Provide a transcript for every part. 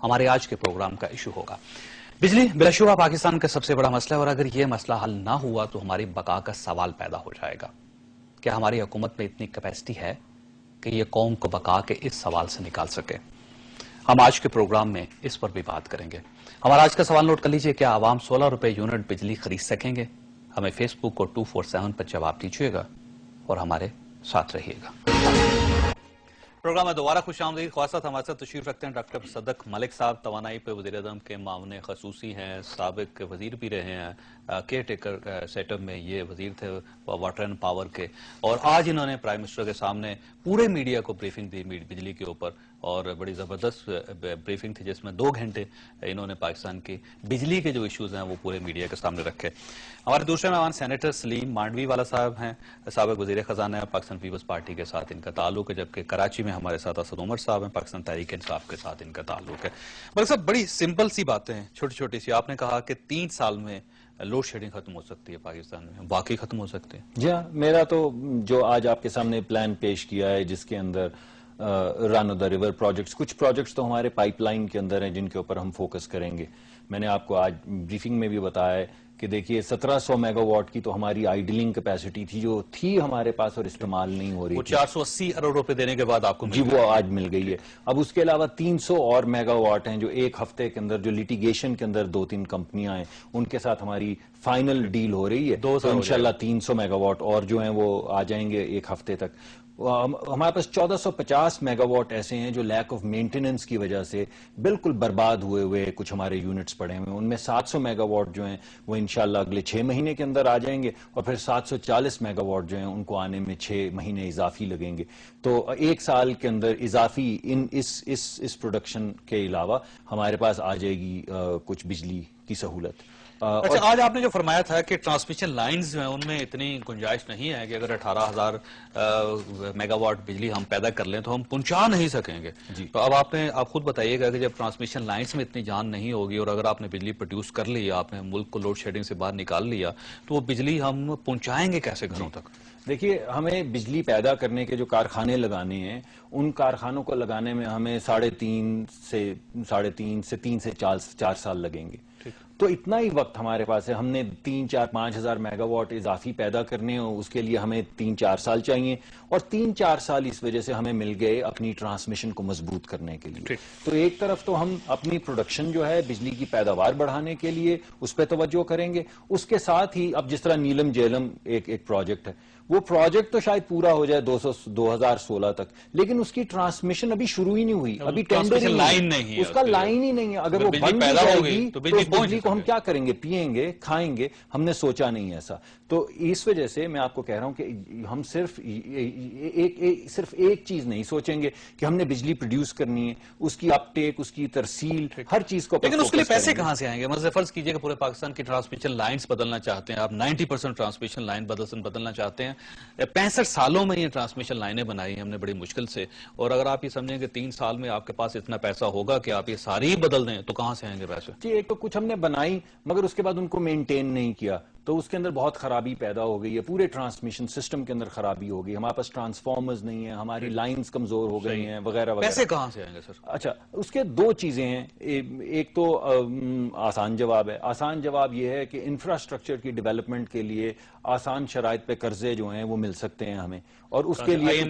ہمارے آج کے پروگرام کا ایشو ہوگا۔ بجلی بلا شبہ پاکستان کا سب سے بڑا مسئلہ ہے، اور اگر یہ مسئلہ حل نہ ہوا تو ہماری بقا کا سوال پیدا ہو جائے گا۔ کیا ہماری حکومت میں اتنی کیپیسٹی ہے کہ یہ قوم کو بقا کے اس سوال سے نکال سکے؟ ہم آج کے پروگرام میں اس پر بھی بات کریں گے۔ ہمارا آج کا سوال نوٹ کر لیجئے، کیا عوام 16 روپے یونٹ بجلی خرید سکیں گے؟ ہمیں فیس بک کو 247 پر جواب دیجیے گا اور ہمارے ساتھ رہیے گا۔ پروگرام میں دوبارہ خوش آمدید۔ خواصہ ہمارے ساتھ تشریف رکھتے ہیں ڈاکٹر صدق ملک صاحب، توانائی پہ وزیر اعظم کے معاون خصوصی ہیں، سابق وزیر بھی رہے ہیں، کیئر ٹیکر سیٹ اپ میں یہ وزیر تھے واٹر اینڈ پاور کے، اور آج انہوں نے پرائم منسٹر کے سامنے پورے میڈیا کو بریفنگ دی بجلی کے اوپر، اور بڑی زبردست بریفنگ تھی جس میں 2 گھنٹے انہوں نے پاکستان کی بجلی کے جو ایشوز ہیں وہ پورے میڈیا کے سامنے رکھے۔ ہمارے دوسرے مہمان سینیٹر سلیم مانڈوی والا صاحب ہیں، سابق وزیر خزانہ ہیں، پاکستان پیپلز پارٹی کے ساتھ ان کا تعلق ہے، جبکہ کراچی میں ہمارے ساتھ اسد عمر صاحب ہیں، پاکستان تحریک انصاف کے ساتھ ان کا تعلق ہے۔ ملک صاحب، بڑی سمپل سی باتیں ہیں، چھوٹی چھوٹی سی۔ آپ نے کہا کہ 3 سال میں لوڈ شیڈنگ ختم ہو سکتی ہے پاکستان میں، واقعی ختم ہو سکتی ہے؟ جی ہاں، میرا تو جو آج آپ کے سامنے پلان پیش کیا ہے، جس کے اندر رن آف دا ریور پروجیکٹس، کچھ پروجیکٹس تو ہمارے پائپ لائن کے اندر ہیں جن کے اوپر ہم فوکس کریں گے۔ میں نے آپ کو آج بریفنگ میں بھی بتایا ہے کہ دیکھیے 1700 میگا واٹ کی تو ہماری آئیڈلنگ کیپیسٹی تھی جو تھی ہمارے پاس اور استعمال نہیں ہو رہی وہ تھی، 480 ارب روپے دینے کے بعد آپ کو جی وہ آج مل گئی ہے۔ اب اس کے علاوہ 300 اور میگا واٹ ہیں جو ایک ہفتے کے اندر جو لیٹیگیشن کے اندر 2-3 کمپنیاں ہیں ان کے ساتھ ہماری فائنل ڈیل ہو رہی ہے، تو انشاءاللہ 300 میگا واٹ اور جو ہیں وہ آ جائیں گے ایک ہفتے تک۔ ہمارے پاس 1450 میگا واٹ ایسے ہیں جو لیک آف مینٹیننس کی وجہ سے بالکل برباد ہوئے کچھ ہمارے یونٹس پڑے ہوئے ہیں، ان میں 700 میگا واٹ جو ہیں وہ انشاءاللہ اگلے 6 مہینے کے اندر آ جائیں گے، اور پھر 740 میگا واٹ جو ہیں ان کو آنے میں 6 مہینے اضافی لگیں گے۔ تو 1 سال کے اندر اضافی اس پروڈکشن کے علاوہ ہمارے پاس آ جائے گی کچھ بجلی کی سہولت۔ اچھا، آج آپ نے جو فرمایا تھا کہ ٹرانسمیشن لائنز جو ہیں ان میں اتنی گنجائش نہیں ہے کہ اگر 18,000 میگا واٹ بجلی ہم پیدا کر لیں تو ہم پہنچا نہیں سکیں گے، تو اب آپ خود بتائیے گا کہ جب ٹرانسمیشن لائنز میں اتنی جان نہیں ہوگی اور اگر آپ نے بجلی پروڈیوس کر لی، آپ نے ملک کو لوڈ شیڈنگ سے باہر نکال لیا، تو وہ بجلی ہم پہنچائیں گے کیسے گھروں تک؟ دیکھیے، ہمیں بجلی پیدا کرنے کے جو کارخانے لگانے ہیں ان کارخانوں کو لگانے میں ہمیں 3.5 سے 4 سال لگیں گے، تو اتنا ہی وقت ہمارے پاس ہے۔ ہم نے 3-4-5 ہزار میگا واٹ اضافی پیدا کرنے ہیں، اس کے لیے ہمیں 3-4 سال چاہیے، اور 3-4 سال اس وجہ سے ہمیں مل گئے اپنی ٹرانسمیشن کو مضبوط کرنے کے لیے۔ تو ایک طرف تو ہم اپنی پروڈکشن جو ہے بجلی کی پیداوار بڑھانے کے لیے اس پہ توجہ کریں گے، اس کے ساتھ ہی اب جس طرح نیلم جیلم ایک پروجیکٹ ہے، وہ پروجیکٹ تو شاید پورا ہو جائے 2016 تک، لیکن اس کی ٹرانسمیشن ابھی شروع ہی نہیں ہوئی، ابھی ٹینڈر ہی نہیں ہے، اس کا لائن ہی نہیں ہے۔ اگر وہ بند ہو جائے گی تو بجلی کو ہم کیا کریں گے؟ پیئیں گے، کھائیں گے؟ ہم نے سوچا نہیں ایسا۔ تو اس وجہ سے میں آپ کو کہہ رہا ہوں کہ ہم صرف ایک چیز نہیں سوچیں گے کہ ہم نے بجلی پروڈیوس کرنی ہے، اس کی اپ ٹیک، اس کی ترسیل، ہر چیز کو، لیکن اس کے لیے پیسے کہاں سے آئیں گے؟ مثلا فرض کیجئے کہ پورے پاکستان کی ٹرانسمیشن لائنز بدلنا چاہتے ہیں، آپ 90% ٹرانسمیشن لائن بدلنا چاہتے ہیں، 65 سالوں میں یہ ٹرانسمیشن لائنیں بنائی ہیں ہم نے بڑی مشکل سے، اور اگر آپ یہ سمجھیں کہ 3 سال میں آپ کے پاس اتنا پیسہ ہوگا کہ آپ یہ ساری بدل دیں، تو کہاں سے آئیں گے پیسے؟ جی، ایک تو کچھ ہم نے بنائی مگر اس کے بعد ان کو مینٹین نہیں کیا، تو اس کے اندر بہت خرابی پیدا ہو گئی ہے، پورے ٹرانسمیشن سسٹم کے اندر خرابی ہو گئی، ہمارے پاس ٹرانسفارمرز نہیں ہیں، ہماری لائنز کمزور ہو گئی ہیں، وغیرہ وغیرہ۔ پیسے کہاں سے آئیں گے سر؟ اچھا، اس کے 2 چیزیں ہیں، ایک تو آسان جواب ہے۔ آسان جواب یہ ہے کہ انفراسٹرکچر کی ڈیولپمنٹ کے لیے آسان شرائط پہ قرضے جو ہیں وہ مل سکتے ہیں ہمیں، اور اس کے لیے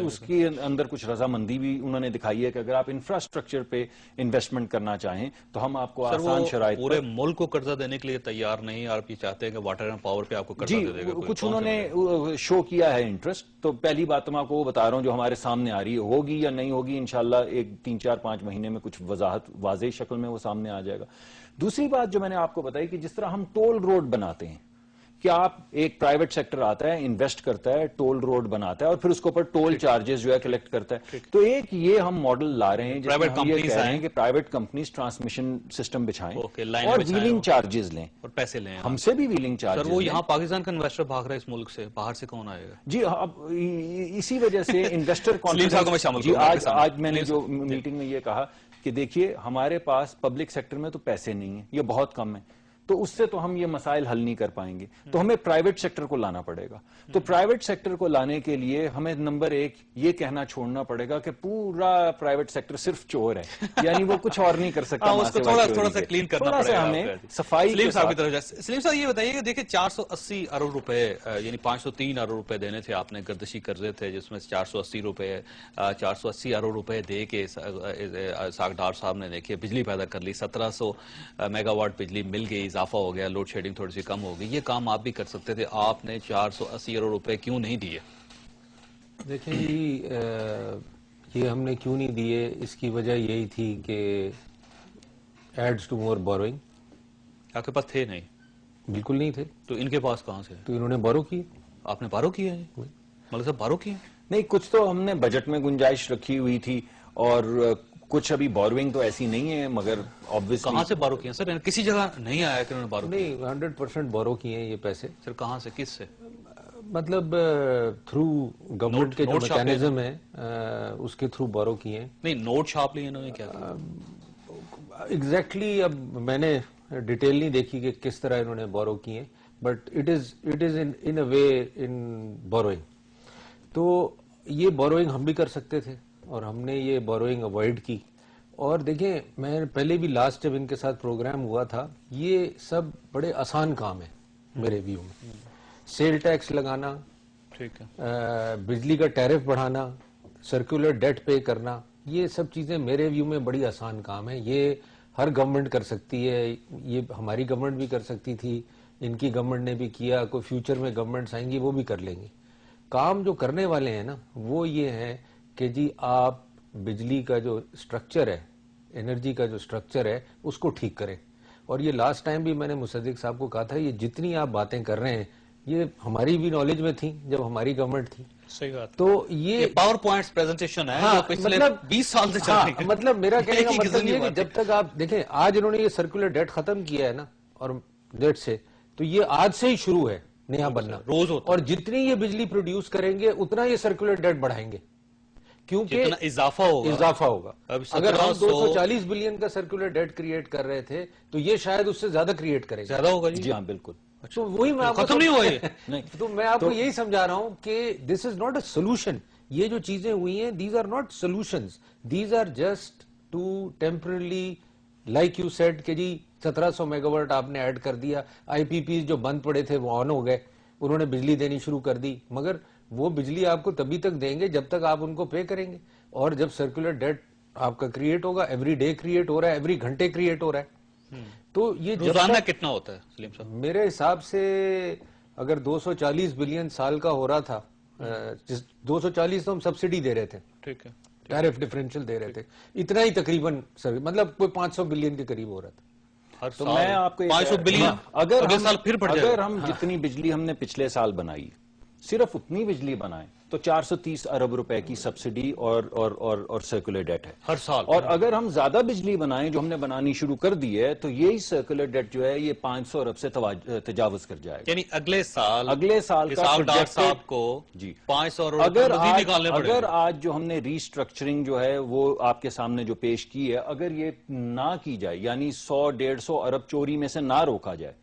اس کے اندر کچھ رضامندی بھی انہوں نے دکھائی ہے کہ اگر آپ انفراسٹرکچر پہ انویسٹمنٹ کرنا چاہیں تو ہم آپ کو آسان شرائط، پورے ملک کو قرضہ دینے کے لیے تیار نہیں، آپ یہ چاہتے ہیں کہ واٹر اینڈ پاور پہ آپ کو قرضہ دے دے گا؟ کچھ انہوں نے شو کیا ہے انٹرسٹ، تو پہلی بات تو میں آپ کو وہ بتا رہا ہوں جو ہمارے سامنے آ رہی ہے، ہوگی یا نہیں ہوگی انشاءاللہ 3-4-5 مہینے میں کچھ وضاحت واضح شکل میں وہ سامنے آ جائے گا۔ دوسری بات جو میں نے آپ کو بتائی کہ جس طرح ہم ٹول روڈ بناتے ہیں، کہ آپ ایک پرائیویٹ سیکٹر آتا ہے، انویسٹ کرتا ہے، ٹول روڈ بناتا ہے اور پھر اس کے اوپر ٹول چارجز جو ہے کلیکٹ کرتا ہے، تو ایک یہ ہم ماڈل لا رہے ہیں جس میں ہم یہ کہہ رہے ہیں کہ پرائیویٹ کمپنیز ٹرانسمیشن سسٹم بچھائیں اور ویلنگ چارجز لیں اور پیسے لیں، ہم سے بھی ویلنگ چارجز۔ سر وہ یہاں پاکستان کا انویسٹر بھاگ رہا ہے اس ملک سے، باہر سے کون آئے گا؟ جی اب اسی وجہ سے انویسٹر کانفیڈنس، جی آج میں نے جو میٹنگ میں یہ کہا کہ دیکھیے ہمارے پاس پبلک سیکٹر میں تو پیسے نہیں ہیں، یہ بہت کم ہے، تو اس سے تو ہم یہ مسائل حل نہیں کر پائیں گے. تو ہمیں پرائیویٹ سیکٹر کو لانا پڑے گا. تو پرائیویٹ سیکٹر کو لانے کے لیے ہمیں نمبر ایک یہ کہنا چھوڑنا پڑے گا کہ پورا پرائیویٹ سیکٹر صرف چور ہے, یعنی وہ کچھ اور نہیں کر سکتا. اس کو تھوڑا سا کلین کرنا پڑے گا. ہمیں صفائی سلیم صاحب کی طرف جائے. سلیم صاحب یہ بتائیے کہ دیکھیں 480 ارب روپے یعنی 503 ارب روپے دینے تھے آپ نے, گردشی قرضے تھے جس میں 480 ارب روپے دے کے اسحاق ڈار صاحب نے دیکھیے بجلی پیدا کر لی, 1700 میگا واٹ بجلی مل گئی, اضافہ ہو گیا, لوڈ شیڈنگ تھوڑی سی کم ہو گئی. یہ کام آپ بھی کر سکتے تھے, آپ نے 480 ارب روپے کیوں نہیں دیے؟ دیکھیں جی, یہ ہم نے کیوں نہیں دیے, اس کی وجہ یہی تھی کہ ایڈز ٹو مور بوروئنگ. آپ کے پاس تھے نہیں؟ بالکل نہیں تھے. تو ان کے پاس کہاں سے؟ تو انہوں نے بورو کیے. آپ نے بارو کیا ہے؟ مطلب صاحب بارو کیا ہے؟ نہیں, کچھ تو ہم نے بجٹ میں گنجائش رکھی ہوئی تھی اور کچھ ابھی بوروئنگ تو ایسی نہیں ہے, مگر آبویسلی. کہاں سے بارو کیا سر؟ کسی جگہ نہیں آیا کہ انہوں نے بارو کیا؟ نہیں, 100% بورو کیے ہیں یہ پیسے. سر کہاں سے, کس سے؟ مطلب تھرو گورنمنٹ کے جو میکینزم ہے اس کے تھرو بورو کیے ہیں. نہیں, نوٹ چھاپ لیے انہوں نے کیا کیا؟ ایگزیکٹلی اب میں نے ڈیٹیل نہیں دیکھی کہ کس طرح انہوں نے بورو کیے, but it is in a way in borrowing. تو یہ بوروئنگ ہم بھی کر سکتے تھے اور ہم نے یہ بوروئنگ اوائڈ کی. اور دیکھیں, میں پہلے بھی لاسٹ جب ان کے ساتھ پروگرام ہوا تھا, یہ سب بڑے آسان کام ہیں میرے ویو میں. سیل ٹیکس لگانا, ٹھیک ہے, بجلی کا ٹیرف بڑھانا, سرکولر ڈیٹ پے کرنا, یہ سب چیزیں میرے ویو میں بڑی آسان کام ہیں. یہ ہر گورنمنٹ کر سکتی ہے, یہ ہماری گورنمنٹ بھی کر سکتی تھی, ان کی گورنمنٹ نے بھی کیا, کوئی فیوچر میں گورنمنٹس آئیں گی وہ بھی کر لیں گے. کام جو کرنے والے ہیں نا وہ یہ ہے کہ جی آپ بجلی کا جو سٹرکچر ہے, انرجی کا جو سٹرکچر ہے اس کو ٹھیک کریں. اور یہ لاسٹ ٹائم بھی میں نے مصدق صاحب کو کہا تھا, یہ جتنی آپ باتیں کر رہے ہیں یہ ہماری بھی نالج میں تھی جب ہماری گورنمنٹ تھی. صحیح بات. تو یہ پاور پوائنٹس پریزنٹیشن ہے جو پچھلے 20 سال سے چل رہی ہے. مطلب میرا کہنے کا مطلب یہ کہ جب تک آپ دیکھیں, آج انہوں نے یہ سرکولر ڈیٹ ختم کیا ہے نا, اور ڈیٹ سے, تو یہ آج سے ہی شروع ہے نیا بننا روز ہوتا, اور جتنی یہ بجلی پروڈیوس کریں گے اتنا یہ سرکولر ڈیٹ بڑھائیں گے کیونکہ اضافہ ہوگا. اگر ہم 240 بلین کا سرکولر ڈیٹ کریٹ کر رہے تھے تو یہ شاید اس سے زیادہ کریٹ کریں گے. زیادہ ہوگا جی ہاں بالکل. تو وہی میں ختم نہیں ہوا یہ. تو میں آپ کو یہی سمجھا رہا ہوں کہ دس از ناٹ اے سولوشن. یہ جو چیزیں ہوئی ہیں these are not solutions, these are just to temporarily, like you said کہ جی 1700 میگا واٹ آپ نے ایڈ کر دیا, آئی پی پی جو بند پڑے تھے وہ آن ہو گئے, انہوں نے بجلی دینی شروع کر دی, مگر وہ بجلی آپ کو تبھی تک دیں گے جب تک آپ ان کو پے کریں گے. اور جب سرکولر ڈیٹ آپ کا کریٹ ہوگا, ایوری ڈے کریٹ ہو رہا ہے, ایوری گھنٹے کریٹ ہو رہا ہے, تو یہ روزانہ کتنا ہوتا ہے سلیم صاحب؟ میرے حساب سے اگر 240 بلین سال کا ہو رہا تھا, 240 تو ہم سبسڈی دے رہے تھے, ٹھیک ہے, ٹیرف ڈیفرنشل دے رہے تھے, اتنا ہی تقریباً مطلب کوئی 500 بلین کے قریب ہو رہا تھا. تو میں آپ کو 500 بلین اگر ہم جتنی بجلی ہم نے پچھلے سال بنائی صرف اتنی بجلی بنائیں تو 430 ارب روپے کی سبسڈی اور سرکولر ڈیٹ ہے ہر سال. اور اگر ہم زیادہ بجلی بنائیں جو ہم نے بنانی شروع کر دی ہے تو یہی سرکولر ڈیٹ جو ہے یہ 500 ارب سے تجاوز کر جائے گا. یعنی اگلے سال کا صاحب کو جی 500 ارب نکالنے پڑے. اگر آج جو ہم نے ریسٹرکچرنگ جو ہے وہ آپ کے سامنے جو پیش کی ہے, اگر یہ نہ کی جائے, یعنی 100-150 ارب چوری میں سے نہ روکا جائے,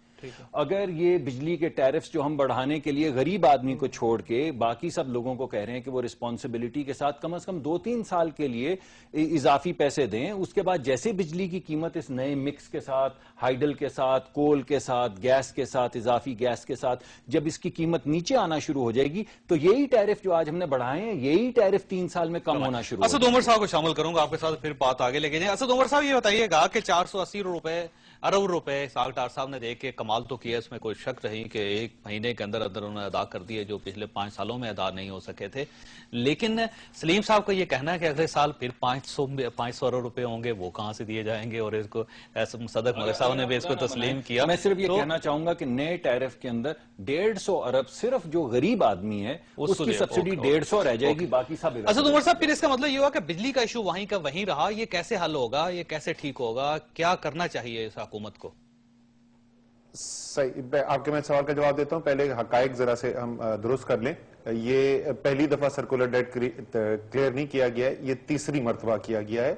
اگر یہ بجلی کے ٹیرفز جو ہم بڑھانے کے لیے غریب آدمی کو چھوڑ کے باقی سب لوگوں کو کہہ رہے ہیں کہ وہ رسپانسبلٹی کے ساتھ کم از کم 2-3 سال کے لیے اضافی پیسے دیں, اس کے بعد جیسے بجلی کی قیمت اس نئے مکس کے ساتھ, ہائیڈل کے ساتھ, کول کے ساتھ, گیس کے ساتھ, اضافی گیس کے ساتھ, جب اس کی قیمت نیچے آنا شروع ہو جائے گی تو یہی ٹیرف جو آج ہم نے بڑھائے ہیں یہی ٹیرف 3 سال میں کم ہونا شروع ہو جائے گا. اسد عمر صاحب کو شامل کروں گا آپ کے ساتھ, پھر بات آگے لے کے جائیں. اسد عمر صاحب یہ بتائیے گا کہ 480 ارب روپے اسحاق ڈار صاحب نے دے کے کمال تو کیا, اس میں کوئی شک نہیں کہ ایک مہینے کے اندر انہوں نے ادا کر دیے جو پچھلے 5 سالوں میں ادا نہیں ہو سکے تھے. لیکن سلیم صاحب کا یہ کہنا ہے کہ اگلے سال پھر 500 ارب روپے ہوں گے, وہ کہاں سے دیے جائیں گے, اور اس کو صدق ملک صاحب نے بھی اس کو تسلیم کیا. میں صرف یہ کہنا چاہوں گا کہ نئے ٹیرف کے اندر 150 ارب صرف جو غریب آدمی ہے اس کی سبسڈی 150 رہ جائے گی, باقی سب. اسد عمر صاحب پھر اس کا مطلب یہ ہوا کہ بجلی کا ایشو وہیں کا وہیں رہا, یہ کیسے حل ہوگا, یہ کیسے ٹھیک ہوگا, کیا کرنا چاہیے اس حکومت کو؟ صحیح, آپ کے میں سوال کا جواب دیتا ہوں. پہلے حقائق ذرا سے ہم درست کر لیں. یہ پہلی دفعہ سرکولر ڈیٹ کلیئر نہیں کیا گیا ہے, یہ تیسری مرتبہ کیا گیا ہے.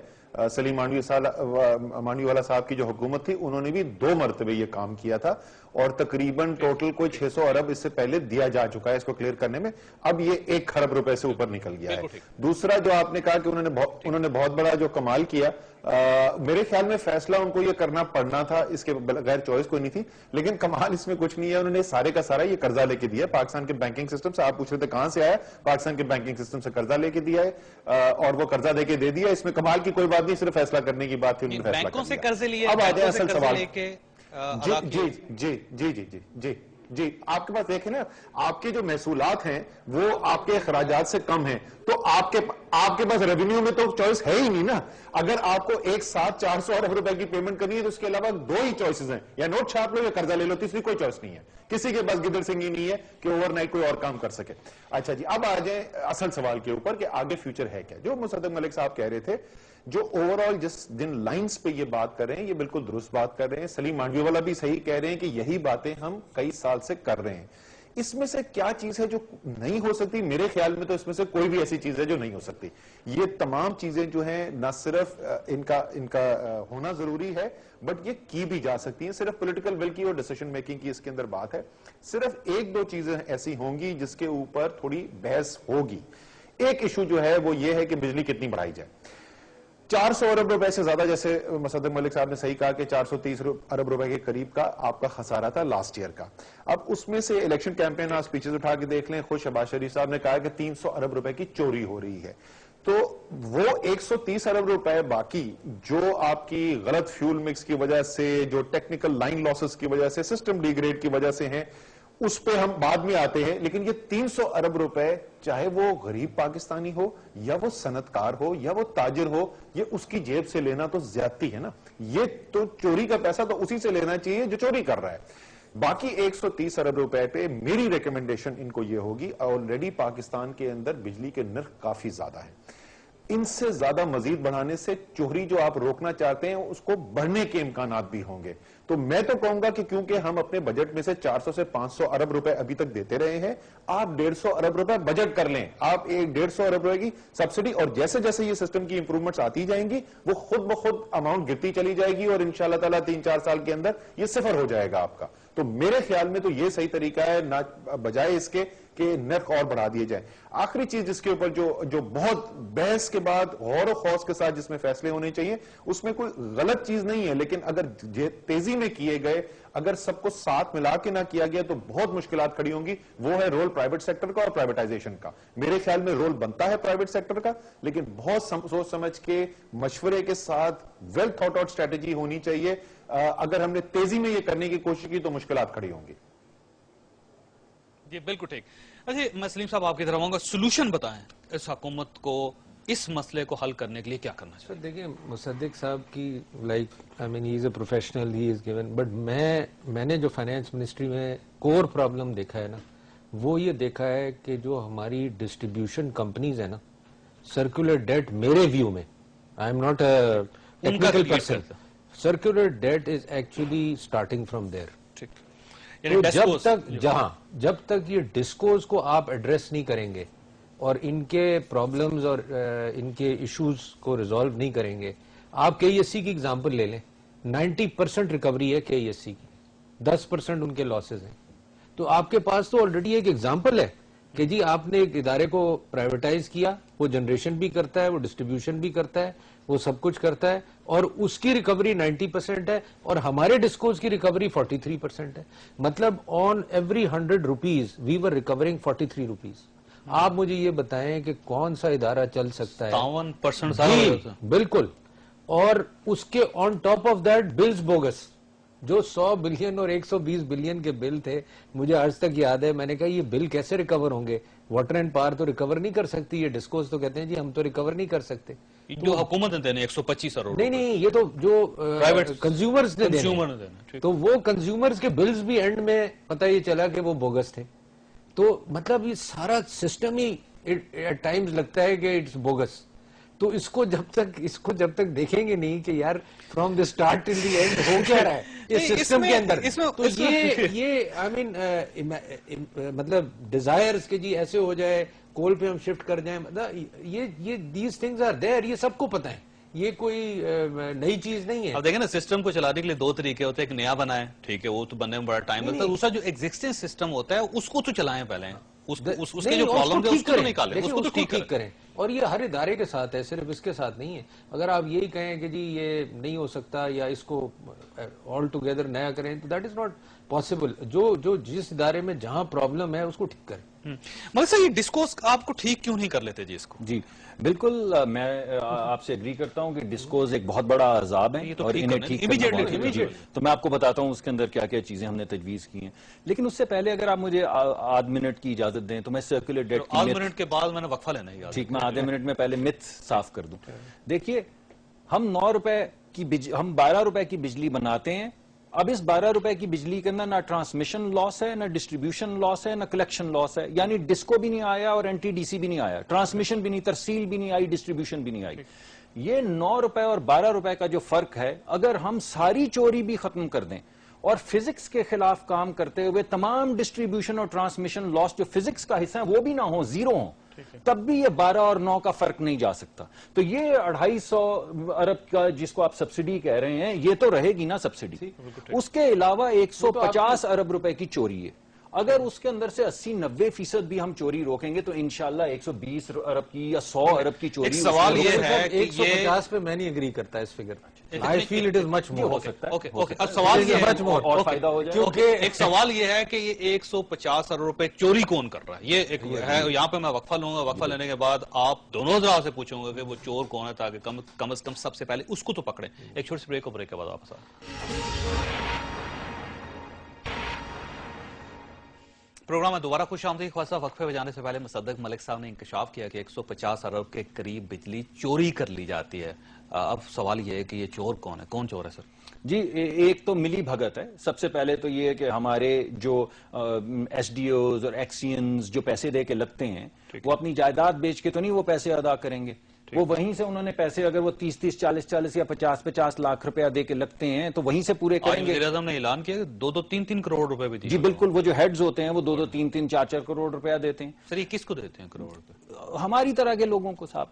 سلیم مانڈوی والا صاحب کی جو حکومت تھی انہوں نے بھی 2 مرتبہ یہ کام کیا تھا اور تقریباً ٹوٹل کوئی 600 ارب اس سے پہلے دیا جا چکا ہے اس کو کلیئر کرنے میں. اب یہ 1 خرب روپے سے اوپر نکل گیا ہے. دوسرا جو آپ نے کہا کہ انہوں نے بہت بڑا جو کمال کیا, میرے خیال میں فیصلہ ان کو یہ کرنا پڑنا تھا, اس کے بغیر چوائس کوئی نہیں تھی. لیکن کمال اس میں کچھ نہیں ہے, انہوں نے سارے کا سارا یہ قرضہ لے کے دیا پاکستان کے بینکنگ سسٹم سے. آپ پوچھ رہے تھے کہاں سے آیا, پاکستان کے بینکنگ سسٹم سے قرضہ لے کے دیا ہے اور وہ قرضہ دے کے دے دیا. اس میں کمال کی کوئی بات نہیں, صرف فیصلہ کرنے کی بات تھی. بینکوں سے قرضے لیے, اب آ جائے اصل سوال. جی آپ کے پاس دیکھیں نا, آپ کے جو محصولات ہیں وہ آپ کے اخراجات سے کم ہیں, تو آپ کے پاس ریونیو میں تو چوائس ہے ہی نہیں نا. اگر آپ کو ایک ساتھ 400 ارب روپے کی پیمنٹ کرنی ہے تو اس کے علاوہ 2 ہی چوائسز ہیں, یا نوٹ چھاپ لو یا قرضہ لے لو, تیسری کوئی چوائس نہیں ہے. کسی کے پاس گدڑ سنگھی نہیں ہے کہ اوور نائٹ کوئی اور کام کر سکے. اچھا جی, اب آ جائیں اصل سوال کے اوپر کہ آگے فیوچر ہے کیا. جو مصدق ملک صاحب کہہ رہے تھے, جو اوور آل جس دن لائنز پہ یہ بات کر رہے ہیں, یہ بالکل درست بات کر رہے ہیں. سلیم مانڈوی والا بھی صحیح کہہ رہے ہیں کہ یہی باتیں ہم کئی سال سے کر رہے ہیں. اس میں سے کیا چیز ہے جو نہیں ہو سکتی؟ میرے خیال میں تو اس میں سے کوئی بھی ایسی چیز ہے جو نہیں ہو سکتی. یہ تمام چیزیں جو ہیں نہ صرف ان کا ہونا ضروری ہے, بٹ یہ کی بھی جا سکتی ہیں. صرف پولیٹیکل ول کی اور ڈیسیشن میکنگ کی اس کے اندر بات ہے. صرف 1-2 چیزیں ایسی ہوں گی جس کے اوپر تھوڑی بحث ہوگی. ایک ایشو جو ہے وہ یہ ہے کہ بجلی کتنی بڑھائی جائے. 400 ارب روپے سے زیادہ, جیسے مصدق ملک صاحب نے صحیح کہا کہ 430 ارب روپے کے قریب کا آپ کا خسارہ تھا لاسٹ ایئر کا. اب اس میں سے الیکشن کیمپین آپ سپیچز اٹھا کے دیکھ لیں, خود شہباز شریف صاحب نے کہا کہ 300 ارب روپے کی چوری ہو رہی ہے. تو وہ 130 ارب روپے باقی جو آپ کی غلط فیول مکس کی وجہ سے, جو ٹیکنیکل لائن لاسز کی وجہ سے, سسٹم ڈی گریڈ کی وجہ سے ہیں, اس پہ ہم بعد میں آتے ہیں. لیکن یہ 300 ارب روپے, چاہے وہ غریب پاکستانی ہو یا وہ صنعتکار ہو یا وہ تاجر ہو, یہ اس کی جیب سے لینا تو زیادتی ہے نا. یہ تو چوری کا پیسہ تو اسی سے لینا چاہیے جو چوری کر رہا ہے. باقی 130 ارب روپے پہ میری ریکمنڈیشن ان کو یہ ہوگی, آلریڈی پاکستان کے اندر بجلی کے نرخ کافی زیادہ ہیں, ان سے زیادہ مزید بڑھانے سے چوری جو آپ روکنا چاہتے ہیں اس کو بڑھنے کے امکانات بھی ہوں گے. تو میں تو کہوں گا کہ کیونکہ ہم اپنے بجٹ میں سے 400 سے 500 ارب روپے ابھی تک دیتے رہے ہیں, آپ 150 ارب روپے بجٹ کر لیں. آپ 150 ارب روپے کی سبسڈی, اور جیسے جیسے یہ سسٹم کی امپرومنٹس آتی جائیں گی وہ خود بخود اماؤنٹ گرتی چلی جائے گی, اور انشاءاللہ تعالیٰ 3-4 سال کے اندر یہ 0 ہو جائے گا آپ کا. تو میرے خیال میں تو یہ صحیح طریقہ ہے, نہ بجائے اس کے کہ نرخ اور بڑھا دیے جائیں. آخری چیز جس کے اوپر جو بہت بحث کے بعد غور و خوض کے ساتھ جس میں فیصلے ہونے چاہیے, اس میں کوئی غلط چیز نہیں ہے, لیکن اگر تیزی میں کیے گئے, اگر سب کو ساتھ ملا کے نہ کیا گیا تو بہت مشکلات کھڑی ہوں گی. وہ ہے رول پرائیویٹ سیکٹر کا اور پرائیویٹائزیشن کا. میرے خیال میں رول بنتا ہے پرائیویٹ سیکٹر کا, لیکن بہت سوچ سمجھ کے مشورے کے ساتھ ویل تھاٹ آؤٹ اسٹریٹجی ہونی چاہیے. اگر ہم نے تیزی میں یہ کرنے کی کوشش کی تو مشکلات کھڑی ہوں گی. جی بالکل ٹھیک. اچھا میں سلیم صاحب آپ کی طرف آؤں گا, سولوشن بتائیں اس حکومت کو اس مسئلے کو حل کرنے کے لیے کیا کرنا چاہیے؟ دیکھیں مصدق صاحب کی I mean he is a professional, he is given, but میں نے جو فائنانس منسٹری میں کور پرابلم دیکھا ہے نا, وہ یہ دیکھا ہے کہ جو ہماری ڈسٹریبیوشن کمپنیز ہیں نا, سرکولر ڈیٹ میرے ویو میں, I am not a technical person, circular that is actually starting from there. جب تک یہ ڈسکوز کو آپ ایڈریس نہیں کریں گے اور ان کے پرابلمز اور ان کے ایشوز کو ریزالو نہیں کریں گے, آپ کے ایس سی کی ایگزامپل لے لیں, 90% ریکوری ہے کے ایس سی کی, 10% ان کے لاسز ہیں. تو آپ کے پاس تو آلریڈی ایک ایگزامپل ہے کہ جی آپ نے ایک ادارے کو پرائیویٹائز کیا, وہ جنریشن بھی کرتا ہے, وہ ڈسٹریبیوشن بھی کرتا ہے, وہ سب کچھ کرتا ہے, اور اس کی ریکوری 90% ہے, اور ہمارے ڈسکوز کی ریکوری 43% ہے. مطلب on every 100 rupees we were recovering 43 rupees. آپ مجھے یہ بتائیں کہ کون سا ادارہ چل سکتا ہے؟ 57% بالکل. اور اس کے on top of that bills bogus, جو 100 بلین اور 120 بلین کے بل تھے, مجھے آج تک یاد ہے, میں نے کہا یہ بل کیسے ریکور ہوں گے؟ واٹر اینڈ پاور تو ریکور نہیں کر سکتی, یہ ڈسکوز تو کہتے ہیں جی ہم تو ریکور نہیں کر سکتے. جو حکومت نے دینے 125 ارب, نہیں, یہ تو جو کنزیومرز نے دینے, تو وہ کنزیومرز کے بلز بھی اینڈ میں پتہ یہ چلا کہ وہ بوگس تھے. تو مطلب یہ سارا سسٹم ہی ایٹ ٹائمز لگتا ہے کہ اٹس بوگس. تو اس کو جب تک دیکھیں گے نہیں کہ یار from the start till the end ہو کیا رہا ہے اس سسٹم کے اندر, تو یہ آئی مین مطلب ڈیزائرز کہ جی ایسے ہو جائے, کول پہ ہم شفٹ کر جائیں, مطلب یہ دیز تھنگز آر دیر, یہ سب کو پتہ ہے, یہ کوئی نئی چیز نہیں ہے. اب دیکھیں نا سسٹم کو چلانے کے لیے دو طریقے ہوتے ہیں, ایک نیا بنائیں, ٹھیک ہے, وہ تو بننے میں بڑا ٹائم لگتا ہے, دوسرا جو ایگزسٹنگ سسٹم ہوتا ہے اس کو تو چلائیں پہلے, اس کے جو پرابلم ہے اس کو نکالیں, اس کو تو ٹھیک کریں. اور یہ ہر ادارے کے ساتھ ہے, صرف اس کے ساتھ نہیں ہے. اگر آپ یہی کہیں کہ جی یہ نہیں ہو سکتا یا اس کو آل ٹوگیدر نیا کریں تو دیٹ از ناٹ پاسبل. جو جس ادارے میں جہاں پرابلم ہے اس کو ٹھیک کریں. مگر سر یہ ڈسکوز آپ کو ٹھیک کیوں نہیں کر لیتے جی اس کو؟ جی بالکل, میں آپ سے اگری کرتا ہوں کہ ڈسکوز ایک بہت بڑا عذاب ہے اور انہیں ٹھیک کرنا بہت ضروری ہے. تو میں آپ کو بتاتا ہوں اس کے اندر کیا کیا چیزیں ہم نے تجویز کی ہیں. لیکن اس سے پہلے اگر آپ مجھے آدھ منٹ کی اجازت دیں تو میں سرکولر ڈیٹ کی آدھ منٹ کے بعد میں نے وقفہ لینا ہے. ٹھیک, میں آدھے منٹ میں پہلے مت صاف کر دوں. دیکھیے, ہم 9 روپے کی ہم 12 روپے کی بجلی بناتے ہیں. اب اس 12 روپے کی بجلی کے اندر نہ ٹرانسمیشن لاس ہے, نہ ڈسٹریبیوشن لاس ہے, نہ کلیکشن لاس ہے. یعنی ڈسکو بھی نہیں آیا اور این ٹی ڈی سی بھی نہیں آیا, ٹرانسمیشن بھی نہیں, ترسیل بھی نہیں آئی, ڈسٹریبیوشن بھی نہیں آئی. یہ 9 روپے اور 12 روپے کا جو فرق ہے, اگر ہم ساری چوری بھی ختم کر دیں اور فزکس کے خلاف کام کرتے ہوئے تمام ڈسٹریبیوشن اور ٹرانسمیشن لاس جو فزکس کا حصہ ہے وہ بھی نہ ہو, زیرو ہوں, تب بھی یہ 12 اور 9 کا فرق نہیں جا سکتا. تو یہ 250 ارب کا جس کو آپ سبسڈی کہہ رہے ہیں, یہ تو رہے گی نا سبسڈی. اس کے علاوہ 150 ارب روپے کی چوری ہے. اگر اس کے اندر سے 80-90% بھی ہم چوری روکیں گے تو انشاءاللہ 120 ارب کی یا 100 ارب کی چوری. سوال یہ ہے کہ 150 پہ میں نہیں اگری کرتا اس figure. I feel it is much more. ہو سکتا ہے. اب سوال یہ ہے اور فائدہ ہو جائے, کیونکہ ایک سوال یہ ہے کہ یہ 150 ارب روپے چوری کون کر رہا ہے, یہ ایک ہے. یہاں پہ میں وقفہ لوں گا, وقفہ لینے کے بعد آپ دونوں ذرا سے پوچھوں گا کہ وہ چور کون ہے, تاکہ کم از کم سب سے پہلے اس کو تو پکڑیں. ایک چھوٹی سی بریک, بریک کے بعد واپس پروگرام میں دوبارہ خوش آمدید. خواصہ وقفے پہ جانے سے پہلے مصدق ملک صاحب نے انکشاف کیا کہ 150 ارب کے قریب بجلی چوری کر لی جاتی ہے. اب سوال یہ ہے کہ یہ چور کون ہے, کون چور ہے سر؟ جی, ایک تو ملی بھگت ہے. سب سے پہلے تو یہ ہے کہ ہمارے جو ایس ڈی اوز اور ایکسینز جو پیسے دے کے لگتے ہیں, وہ اپنی جائیداد بیچ کے تو نہیں وہ پیسے ادا کریں گے. وہ وہیں سے انہوں نے پیسے, اگر وہ 30-30, 40-40 یا 50-50 لاکھ روپیہ دے کے لگتے ہیں تو وہیں سے پورے کریں گے. وزیر اعظم نے اعلان کیا کہ 2-3 کروڑ روپے بھی دیے. جی بالکل, وہ جو ہیڈز ہوتے ہیں وہ 2-3, 4 کروڑ روپیہ دیتے ہیں. سر یہ کس کو دیتے ہیں کروڑ روپے؟ ہماری طرح کے لوگوں کو صاحب,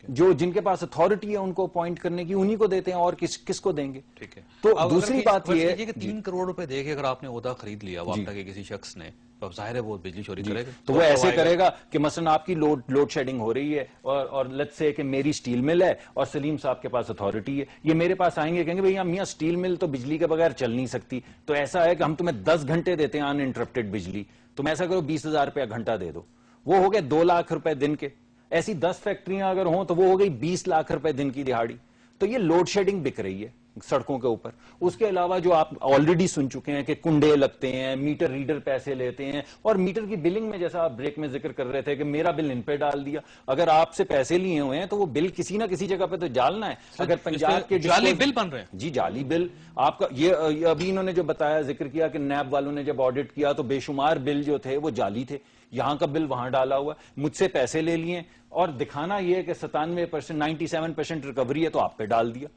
جو جن کے پاس اتھارٹی ہے ان کو اپوائنٹ کرنے کی, انہی کو دیتے ہیں, اور کس کو دیں گے. ٹھیک ہے. تو دوسری بات یہ ہے کہ 3 کروڑ روپے دے کے اگر آپ نے عہدہ خرید لیا واپٹا کے کسی شخص نے, تو ظاہر ہے وہ بجلی چوری کرے گا. تو وہ ایسے کرے گا کہ مثلا آپ کی لوڈ شیڈنگ ہو رہی ہے اور لیٹس سے کہ میری سٹیل مل ہے اور سلیم صاحب کے پاس اتھارٹی ہے. یہ میرے پاس آئیں گے, کہیں گے بھئی میاں سٹیل مل تو بجلی کے بغیر چل نہیں سکتی, تو ایسا ہے کہ ہم تمہیں 10 گھنٹے دیتے ہیں ان انٹرپٹڈ بجلی, تم ایسا کرو 20,000 روپیہ گھنٹہ دے دو. وہ ہو گئے 2 لاکھ روپے دن کے. ایسی 10 فیکٹریاں اگر ہوں تو وہ ہو گئی 20 لاکھ روپے دن کی دہاڑی. تو یہ لوڈ شیڈنگ بک رہی ہے سڑکوں کے اوپر. اس کے علاوہ جو آپ آلریڈی سن چکے ہیں کہ کنڈے لگتے ہیں, میٹر ریڈر پیسے لیتے ہیں, اور میٹر کی بلنگ میں جیسا آپ بریک میں ذکر کر رہے تھے کہ میرا بل ان پہ ڈال دیا. اگر آپ سے پیسے لیے ہوئے ہیں تو وہ بل کسی نہ کسی جگہ پہ تو ڈالنا ہے. اگر پنجاب کے جعلی بل بن رہے ہیں. جی جعلی بل آپ کا, یہ ابھی انہوں نے جو بتایا, ذکر کیا کہ نیب والوں نے جب آڈٹ کیا تو بے شمار بل جو تھے وہ جعلی تھے. یہاں کا بل وہاں ڈالا ہوا, مجھ سے پیسے لے لیے اور دکھانا یہ ہے کہ 97%, 97% ریکوری ہے تو آپ پہ ڈال دیا.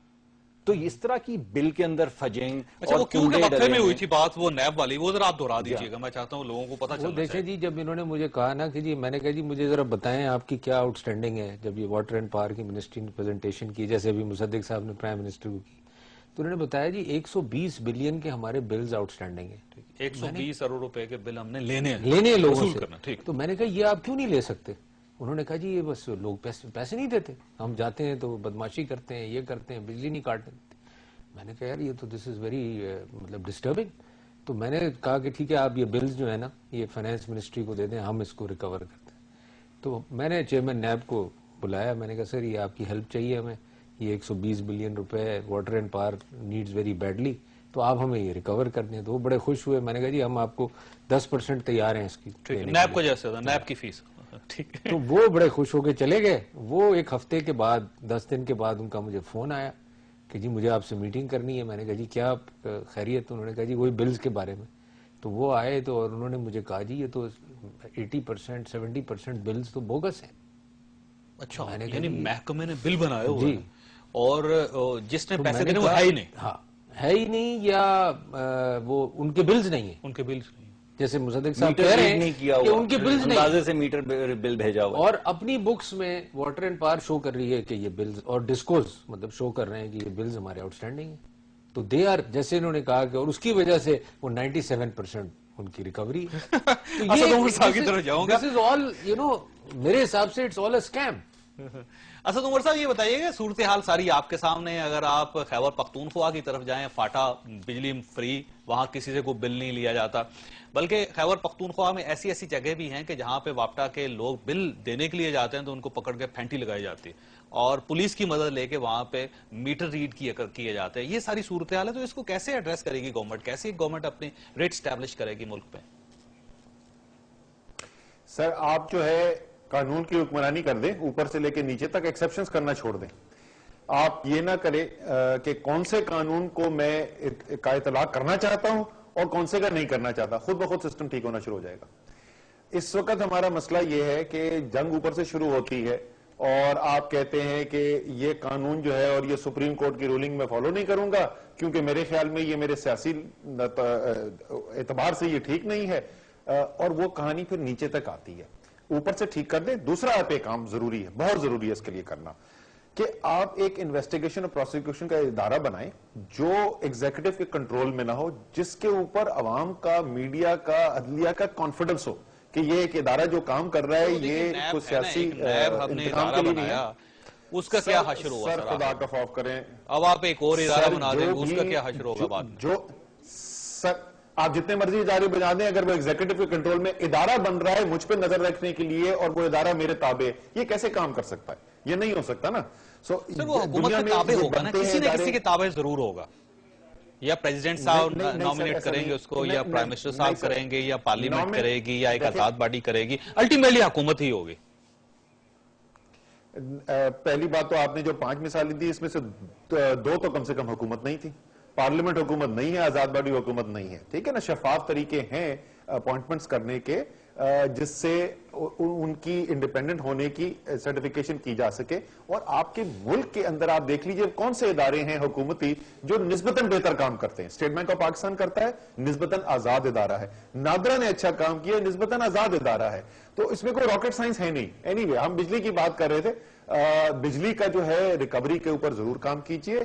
تو اس طرح کی بل کے اندر فجنگ. اچھا, وہ کیوں کہ وقفے میں ہوئی تھی بات وہ نیب والی, وہ ذرا آپ دہرا دیجیے گا, میں چاہتا ہوں لوگوں کو پتہ چلنا چاہیے. دیکھیں جی, جب انہوں نے مجھے کہا نا کہ جی, میں نے کہا جی مجھے ذرا بتائیں آپ کی کیا آؤٹ سٹینڈنگ ہے, جب یہ واٹر اینڈ پاور کی منسٹری نے پریزنٹیشن کی, جیسے ابھی مصدق صاحب نے پرائم منسٹر کو کی, تو انہوں نے بتایا جی 120 بلین کے ہمارے بلز آؤٹ سٹینڈنگ ہیں. 120 ارب روپے کے بل ہم نے لینے ہیں لوگوں سے. تو میں نے کہا یہ آپ کیوں نہیں لے سکتے؟ انہوں نے کہا جی یہ بس لوگ پیسے نہیں دیتے, ہم جاتے ہیں تو بدماشی کرتے ہیں, یہ کرتے ہیں, بجلی نہیں کاٹتے. میں نے کہا یار یہ تو دس از ویری مطلب ڈسٹربنگ. تو میں نے کہا کہ ٹھیک ہے آپ یہ بلز جو ہے نا یہ فائنانس منسٹری کو دے دیں, ہم اس کو ریکور کرتے ہیں. تو میں نے چیئرمین نیب کو بلایا, میں نے کہا سر یہ آپ کی ہیلپ چاہیے ہمیں, یہ 120 بلین روپے water and power needs very badly, تو آپ ہمیں یہ ریکور کر دیں. تو وہ بڑے خوش ہوئے. میں نے کہا جی ہم آپ کو 10% تیار ہیں اس کی. نیب کو جیسے نیب کی فیس. تو وہ بڑے خوش ہو کے چلے گئے. وہ ایک ہفتے کے بعد, 10 دن کے بعد ان کا مجھے فون آیا کہ جی مجھے آپ سے میٹنگ کرنی ہے. میں نے کہا جی کیا خیریت؟ انہوں نے کہا جی وہی بلز کے بارے میں. تو وہ آئے تو اور انہوں نے مجھے کہا جی یہ تو 80%, 70% بلز تو بوگس ہیں. اچھا, یعنی محکمے نے بل بنائے ہوئے ہیں اور جس نے پیسے دینے وہ ہے ہی نہیں. ہاں, ہے ہی نہیں, یا وہ ان کے بلز نہیں ہیں. ان کے بلز نہیں. جیسے مصدق صاحب کہہ رہے ہیں کہ ان کے بلز نہیں، اندازے سے میٹر بل بھیجا ہوا اور اپنی بکس میں واٹر اینڈ پاور شو کر رہی ہے کہ یہ بلز، اور ڈسکوز مطلب شو کر رہے ہیں کہ یہ بلز ہمارے آؤٹ اسٹینڈنگ ہیں. تو دے آر، جیسے انہوں نے کہا کہ اور اس کی وجہ سے وہ 97% ان کی ریکوری ہے. اسد عمر صاحب کی طرف جاؤں گا. دس از آل میرے حساب سے it's all a scheme. Asad Umar صاحب یہ بتائیے کہ صورتحال ساری آپ کے سامنے ہے. اگر آپ خیبر پختونخوا کی طرف جائیں، فاٹا بجلی فری، وہاں کسی سے کوئی بل نہیں لیا جاتا، بلکہ خیبر پختونخوا میں ایسی ایسی جگہ بھی ہیں کہ جہاں پہ واپٹا کے لوگ بل دینے کے لیے جاتے ہیں تو ان کو پکڑ کے پھینٹی لگائی جاتی ہے اور پولیس کی مدد لے کے وہاں پہ میٹر ریڈ کیے جاتے ہیں. یہ ساری صورتحال ہے، تو اس کو کیسے ایڈریس کرے گی گورنمنٹ؟ کیسے گورنمنٹ اپنی ریٹ اسٹیبلش کرے گی ملک پہ؟ سر آپ جو ہے قانون کی حکمرانی کر دیں، اوپر سے لے کے نیچے تک ایکسیپشنز کرنا چھوڑ دیں. آپ یہ نہ کریں کہ کون سے قانون کو میں کا اطلاق کرنا چاہتا ہوں اور کون سے کا نہیں کرنا چاہتا. خود بخود سسٹم ٹھیک ہونا شروع ہو جائے گا. اس وقت ہمارا مسئلہ یہ ہے کہ جنگ اوپر سے شروع ہوتی ہے اور آپ کہتے ہیں کہ یہ قانون جو ہے اور یہ سپریم کورٹ کی رولنگ میں فالو نہیں کروں گا کیونکہ میرے خیال میں یہ میرے سیاسی اعتبار سے یہ ٹھیک نہیں ہے، اور وہ کہانی پھر نیچے تک آتی ہے. اوپر سے ٹھیک کر دیں. دوسرا آپ ایک کام ضروری ہے، بہت ضروری ہے اس کے لیے کرنا، کہ آپ ایک انویسٹیگیشن اور پروسیکیوشن کا ادارہ بنائیں جو ایگزیکٹو کے کنٹرول میں نہ ہو، جس کے اوپر عوام کا، میڈیا کا، عدلیہ کا کانفیڈنس ہو کہ یہ ایک ادارہ جو کام کر رہا ہے یہ کوئی سیاسی انتقام کے لیے نہیں ہے. اس کا کیا حشر ہوگا؟ سر خدا کا خوف کریں، اب آپ ایک اور ادارہ بنا دیں، اس کا کیا حشر ہوگا بعد میں؟ جو سر آپ جتنے مرضی ادارے بنا دیں، اگر وہ ایگزیکٹو کے کنٹرول میں ادارہ بن رہا ہے مجھ پہ نظر رکھنے کے لیے اور وہ ادارہ میرے تابع ہے، یہ کیسے کام کر سکتا ہے؟ یہ نہیں ہو سکتا نا. سر وہ حکومت کے تابع ہوگا نا، کسی نہ کسی کے تابع ضرور ہوگا. یا پریزیڈنٹ صاحب نامنیٹ کریں گے اس کو، یا پرائم منسٹر صاحب کریں گے، یا پارلیمنٹ کرے گی، یا ایک آزاد باڈی کرے گی. الٹیمیٹلی حکومت ہی ہوگی. پہلی بات تو آپ نے جو 5 مثالیں دی اس میں سے 2 تو کم سے کم حکومت نہیں تھی. پارلیمنٹ حکومت نہیں ہے، آزاد باڈی حکومت نہیں ہے. ٹھیک ہے نا، شفاف طریقے ہیں اپوائنٹمنٹس کرنے کے جس سے ان کی انڈیپینڈنٹ ہونے کی سرٹیفیکیشن کی جا سکے. اور آپ کے ملک کے اندر آپ دیکھ لیجئے کون سے ادارے ہیں حکومتی جو نسبتاً بہتر کام کرتے ہیں. اسٹیٹ بینک آف پاکستان کرتا ہے، نسبتاً آزاد ادارہ ہے. نادرا نے اچھا کام کیا، نسبتاً آزاد ادارہ ہے. تو اس میں کوئی راکٹ سائنس ہے نہیں. اینی وے ہم بجلی کی بات کر رہے تھے. بجلی کا جو ہے ریکوری کے اوپر ضرور کام کیجئے.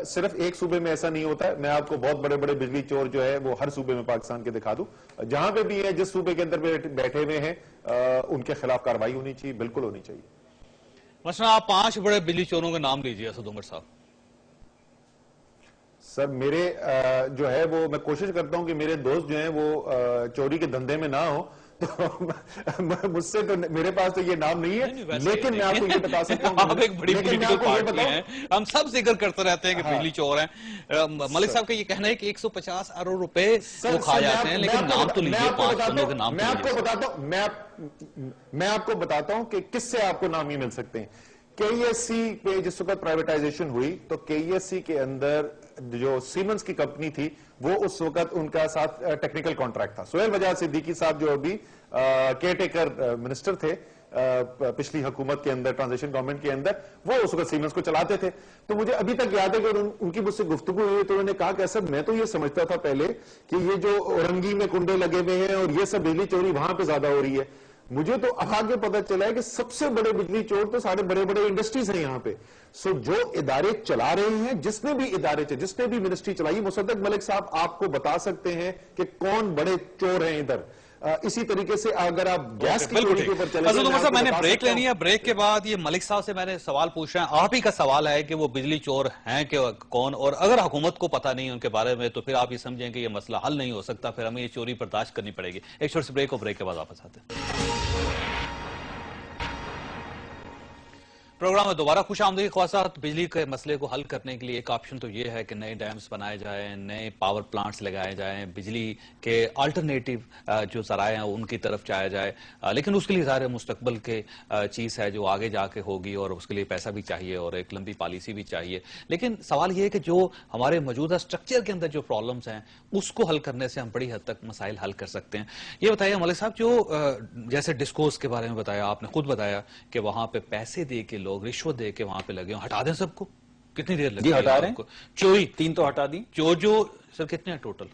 صرف ایک صوبے میں ایسا نہیں ہوتا ہے. میں آپ کو بہت بڑے بڑے بجلی چور جو ہے وہ ہر صوبے میں پاکستان کے دکھا دوں. جہاں پہ بھی ہے، جس صوبے کے اندر بیٹھے ہوئے ہیں، ان کے خلاف کارروائی ہونی چاہیے، بالکل ہونی چاہیے. مثلا آپ 5 بڑے بجلی چوروں کے نام لیجئے اسد عمر صاحب. سر میرے جو ہے وہ میں کوشش کرتا ہوں کہ میرے دوست جو ہیں وہ چوری کے دھندے میں نہ ہو، تو مجھ سے تو میرے پاس تو یہ نام نہیں ہے. لیکن میں آپ کو یہ بتا سکتا ہوں، آپ ایک بڑی پولیٹیکل پارٹی ہیں، ہم سب ذکر کرتے رہتے ہیں کہ بجلی چور ہیں. ملک صاحب کا یہ کہنا ہے کہ 150 ارب روپے وہ کھا جاتے ہیں، لیکن نام تو لیجیے، 5 بندوں کے نام تو لیجیے. میں آپ کو بتاتا ہوں کہ کس سے آپ کو نام ہی مل سکتے ہیں. KESC پہ جس وقت پرائیویٹائزیشن ہوئی تو KESC کے اندر جو سیمنز کی کمپنی تھی وہ اس وقت ان کا ساتھ ٹیکنیکل کانٹریکٹ تھا. سہیل وجاہت صدیقی صاحب جو ابھی کیئر ٹیکر منسٹر تھے پچھلی حکومت کے اندر، ٹرانزیشن گورنمنٹ کے اندر، وہ اس وقت سیمنز کو چلاتے تھے. تو مجھے ابھی تک یاد ہے کہ ان کی مجھ سے گفتگو ہوئی تو انہوں نے کہا کہ ایسا میں تو یہ سمجھتا تھا پہلے کہ یہ جو اورنگی میں کنڈے لگے ہوئے ہیں اور یہ سب بجلی چوری وہاں پہ زیادہ ہو رہی ہے. مجھے تو آگے پتہ چلا ہے کہ سب سے بڑے بجلی چور تو سارے بڑے بڑے انڈسٹریز ہیں یہاں پہ. سو جو ادارے چلا رہے ہیں، جس نے بھی ادارے جس نے بھی منسٹری چلائی، مصدق ملک صاحب آپ کو بتا سکتے ہیں کہ کون بڑے چور ہیں ادھر. اسی طریقے سے اگر آپ گیس کی چوری کے اوپر چلے اسد عمر صاحب میں نے بریک لینی ہے. بریک کے بعد یہ ملک صاحب سے میں نے سوال پوچھ رہا ہوں، آپ ہی کا سوال ہے کہ وہ بجلی چور ہیں کہ کون، اور اگر حکومت کو پتہ نہیں ان کے بارے میں تو پھر آپ یہ سمجھیں کہ یہ مسئلہ حل نہیں ہو سکتا، پھر ہمیں یہ چوری برداشت کرنی پڑے گی. ایک چھوٹی سی بریک، اور بریک کے بعد واپس آتے ہیں. پروگرام میں دوبارہ خوش آمدید خواصات. بجلی کے مسئلے کو حل کرنے کے لیے ایک آپشن تو یہ ہے کہ نئے ڈیمز بنائے جائیں، نئے پاور پلانٹس لگائے جائیں، بجلی کے آلٹرنیٹیو جو ذرائع ہیں ان کی طرف جایا جائے. لیکن اس کے لیے ظاہر مستقبل کے چیز ہے جو آگے جا کے ہوگی، اور اس کے لیے پیسہ بھی چاہیے اور ایک لمبی پالیسی بھی چاہیے. لیکن سوال یہ ہے کہ جو ہمارے موجودہ سٹرکچر کے اندر جو پرابلمز ہیں اس کو حل کرنے سے ہم بڑی حد تک مسائل حل کر سکتے ہیں. یہ بتائیے ملک صاحب، جو جیسے ڈسکوز کے بارے میں بتایا آپ نے، خود بتایا کہ وہاں پہ پیسے دے کے لوگ رشوت دے کے وہاں پہ لگے ہوں، ہٹا دیں سب کو. کتنی دیر لگے؟ جی ہٹا رہے ہیں. چوری 3 تو ہٹا دی. جو سر کتنے ہیں ٹوٹل؟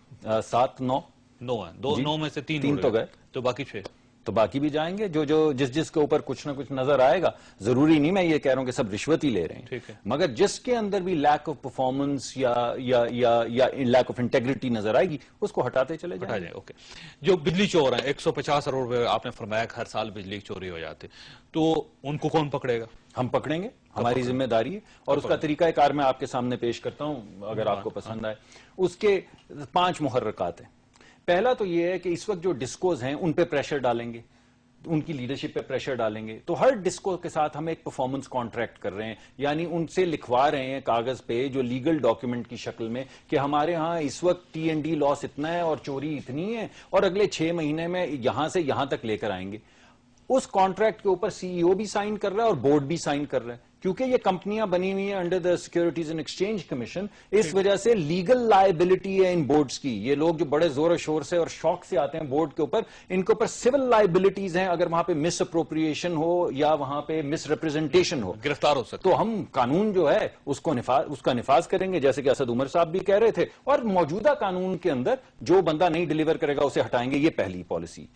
7 9 9 ہے, 9 میں سے 3 تو گئے, تو باقی 6 تو باقی بھی جائیں گے. جو جس کے اوپر کچھ نہ کچھ نظر آئے گا, ضروری نہیں میں یہ کہہ رہا ہوں کہ سب رشوت ہی لے رہے ہیں, مگر جس کے اندر بھی لیک آف پرفارمنس یا لیک آف انٹیگریٹی نظر آئے گی, اس کو ہٹاتے چلے جائیں. اوکے. جو بجلی چور ہیں 150 کروڑ روپے آپ نے فرمایا کہ ہر سال بجلی چوری ہو جاتی, تو ان کو کون پکڑے گا؟ ہم پکڑیں گے, ہماری ذمہ داری ہے, اور اس کا طریقہ کار میں آپ کے سامنے پیش کرتا ہوں اگر آپ کو پسند آئے. اس کے 5 محرکات ہیں. پہلا تو یہ ہے کہ اس وقت جو ڈسکوز ہیں ان پہ پریشر ڈالیں گے, ان کی لیڈرشپ پہ پریشر ڈالیں گے. تو ہر ڈسکو کے ساتھ ہم ایک پرفارمنس کانٹریکٹ کر رہے ہیں, یعنی ان سے لکھوا رہے ہیں کاغذ پہ جو لیگل ڈاکیومنٹ کی شکل میں کہ ہمارے ہاں اس وقت T&D لاس اتنا ہے اور چوری اتنی ہے, اور اگلے 6 مہینے میں یہاں سے یہاں تک لے کر آئیں گے. اس کانٹریکٹ کے اوپر CEO بھی سائن کر رہا ہے اور بورڈ بھی سائن کر رہا ہے, کیونکہ یہ کمپنیاں بنی ہوئی ہیں under the securities and exchange commission. اس وجہ سے لیگل لائبلٹی ہے ان بورڈز کی. یہ لوگ جو بڑے زور و شور سے اور شوق سے آتے ہیں بورڈ کے اوپر, ان کے اوپر سول لائبلٹیز ہیں اگر وہاں پہ مس اپروپریشن ہو یا وہاں پہ مس ریپرزنٹیشن ہو, گرفتار ہو سکتے. تو ہم قانون جو ہے اس کا نفاذ کریں گے, جیسے کہ اسد عمر صاحب بھی کہہ رہے تھے, اور موجودہ قانون کے اندر جو بندہ نہیں ڈیلیور کرے گا اسے ہٹائیں گے. یہ پہلی پالیسی.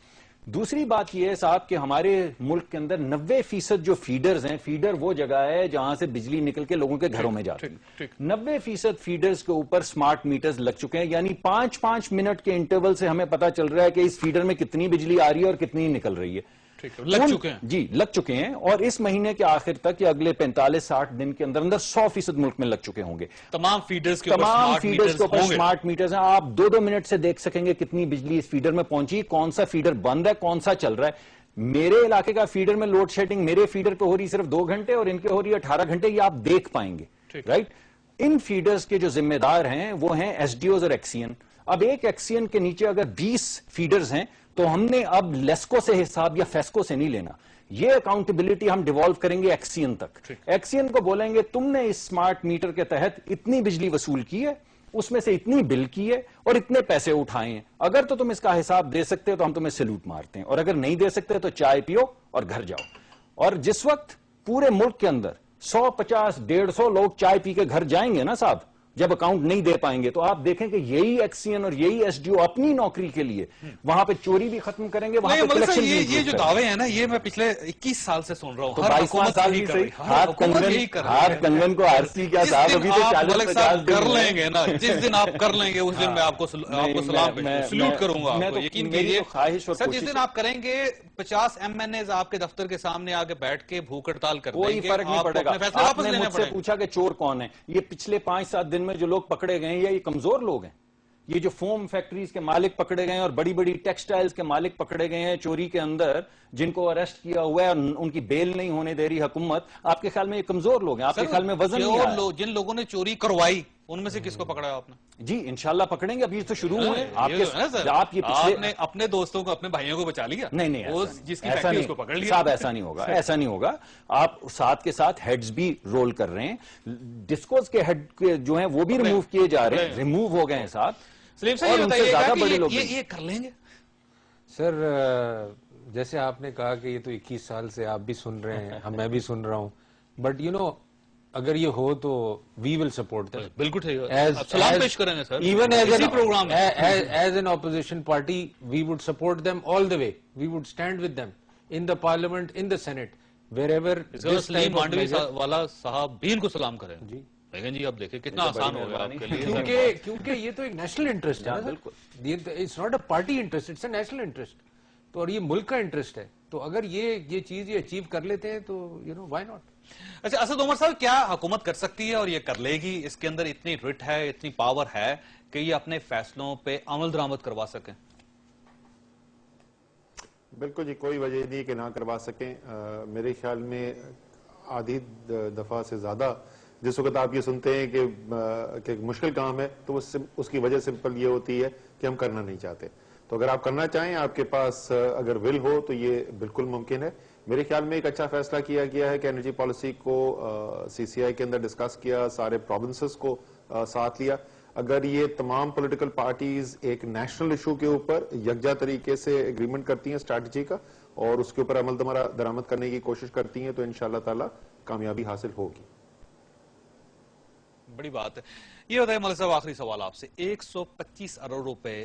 دوسری بات یہ ہے صاحب کہ ہمارے ملک کے اندر 90% جو فیڈرز ہیں, فیڈر وہ جگہ ہے جہاں سے بجلی نکل کے لوگوں کے گھروں میں جاتی ہے, 90% فیڈرز کے اوپر سمارٹ میٹرز لگ چکے ہیں, یعنی 5-5 منٹ کے انٹرول سے ہمیں پتا چل رہا ہے کہ اس فیڈر میں کتنی بجلی آ رہی ہے اور کتنی نکل رہی ہے. لگ چکے ہیں جی, لگ چکے ہیں, اور اس مہینے کے آخر تک یا اگلے 45-60 دن کے اندر 100% ملک میں لگ چکے ہوں گے. تمام فیڈرز کے اوپر سمارٹ میٹرز ہیں. آپ 2-2 منٹ سے دیکھ سکیں گے کتنی بجلی اس فیڈر میں پہنچی, کون سا فیڈر بند ہے, کون سا چل رہا ہے. میرے علاقے کا فیڈر میں لوڈ شیڈنگ میرے فیڈر پہ ہو رہی صرف 2 گھنٹے اور ان کے ہو رہی ہے 18 گھنٹے. یہ آپ دیکھ پائیں گے, رائٹ. ان فیڈرز کے جو ذمہ دار ہیں وہ ہیں SDOs اور ایکسین. اب ایک ایکسین کے نیچے اگر 20 فیڈرز ہیں تو ہم نے اب لیسکو سے حساب یا فیسکو سے نہیں لینا. یہ اکاؤنٹیبلٹی ہم ڈیوالو کریں گے ایکسین تک. ایکسین کو بولیں گے تم نے اس سمارٹ میٹر کے تحت اتنی بجلی وصول کی ہے, اس میں سے اتنی بل کی ہے اور اتنے پیسے اٹھائے ہیں. اگر تو تم اس کا حساب دے سکتے ہو تو ہم تمہیں سیلوٹ مارتے ہیں, اور اگر نہیں دے سکتے تو چائے پیو اور گھر جاؤ. اور جس وقت پورے ملک کے اندر 150-150 لوگ چائے پی کے گھر جائیں گے نا صاحب, جب اکاؤنٹ نہیں دے پائیں گے, تو آپ دیکھیں کہ یہی ایکسین اور یہی SDO اپنی نوکری کے لیے وہاں پہ چوری بھی ختم کریں گے, وہاں پہ کلیکشن بھی. یہ جو دعوے ہیں نا, یہ میں پچھلے 21 سال سے سن رہا ہوں. تو 22 سال ہی صحیح, ہاتھ کنگن کو آرسی کیا صاحب, ابھی تو 40-50 کر لیں گے نا, جس دن آپ کر لیں گے اس دن میں آپ کو سلام سلوٹ کروں گا. یقین کیجیے سر, جس دن آپ کریں گے 50 MNAs آپ کے دفتر کے سامنے آ کے بیٹھ کے بھوک ہڑتال کر دیں گے, کوئی فرق نہیں پڑے گا. آپ نے مجھ سے پوچھا کہ چور کون ہے. یہ پچھلے 5-7 دن میں جو لوگ پکڑے گئے ہیں یہ کمزور لوگ ہیں. یہ جو فوم فیکٹریز کے مالک پکڑے گئے ہیں اور بڑی بڑی ٹیکسٹائلز کے مالک پکڑے گئے ہیں چوری کے اندر, جن کو اریسٹ کیا ہوا ہے, ان کی بیل نہیں ہونے دے رہی حکومت, آپ کے خیال میں یہ کمزور لوگ ہیں؟ آپ کے خیال میں وزن نہیں آیا؟ جن لوگوں نے چوری کروائی ان میں سے کس کو پکڑا آپ نے؟ جی انشاءاللہ پکڑیں گے, ابھی تو شروع ہوئے. آپ نے اپنے دوستوں کو, اپنے بھائیوں کو بچا لیا؟ نہیں, جس کی فیکٹری اس کو پکڑ لیا. صاحب ایسا نہیں ہوگا, ایسا نہیں ہوگا. آپ ساتھ کے ساتھ ہیڈز بھی رول کر رہے ہیں, ڈسکوز کے ہیڈ جو ہیں وہ بھی ریموو کیے جا رہے ہیں, ریموو ہو گئے ہیں صاحب. سلیم صاحب یہ بتائیے کہ یہ کر لیں گے سر. جیسے آپ نے کہا کہ یہ تو 21 سال سے آپ بھی سن رہے ہیں, میں بھی سن رہا ہوں, بٹ اگر یہ ہو تو وی ول سپورٹ. بالکل سلام پیش کریں گے sir. Even as an opposition party we would support them all the way. We would stand with them in the parliament, in the senate, wherever. Saleem Mandviwalla صاحب بھی ان کو سلام کریں. جی اب دیکھیں کتنا آسان ہوگا آپ کے لیے, کیونکہ یہ تو ایک نیشنل انٹرسٹ ہے. بالکل, it's not a party interest, it's a national interest. تو اور یہ ملک کا انٹرسٹ ہے, تو اگر یہ چیز یہ اچیو کر لیتے ہیں تو وائی ناٹ. اچھا اسد عمر صاحب, کیا حکومت کر سکتی ہے اور یہ کر لے گی؟ اس کے اندر اتنی رٹ ہے, اتنی پاور ہے کہ یہ اپنے فیصلوں پہ عمل درآمد کروا سکیں؟ بالکل جی, کوئی وجہ نہیں کہ نہ کروا سکیں. میرے خیال میں آدھی دفعہ سے زیادہ جس وقت آپ یہ سنتے ہیں کہ مشکل کام ہے, تو اس کی وجہ سمپل یہ ہوتی ہے کہ ہم کرنا نہیں چاہتے. تو اگر آپ کرنا چاہیں, آپ کے پاس اگر ول ہو تو یہ بالکل ممکن ہے. میرے خیال میں ایک اچھا فیصلہ کیا گیا ہے کہ انرجی پالیسی کو CCI کے اندر ڈسکس کیا, سارے پروونسز کو ساتھ لیا. اگر یہ تمام پولیٹیکل پارٹیز ایک نیشنل ایشو کے اوپر یکجا طریقے سے ایگریمنٹ کرتی ہیں اسٹریٹجی کا, اور اس کے اوپر عمل درآمد کرنے کی کوشش کرتی ہیں, تو انشاءاللہ تعالی کامیابی حاصل ہوگی. بڑی بات ہے. یہ بتائیں ملک صاحب, آخری سوال آپ سے, 125 ارب روپے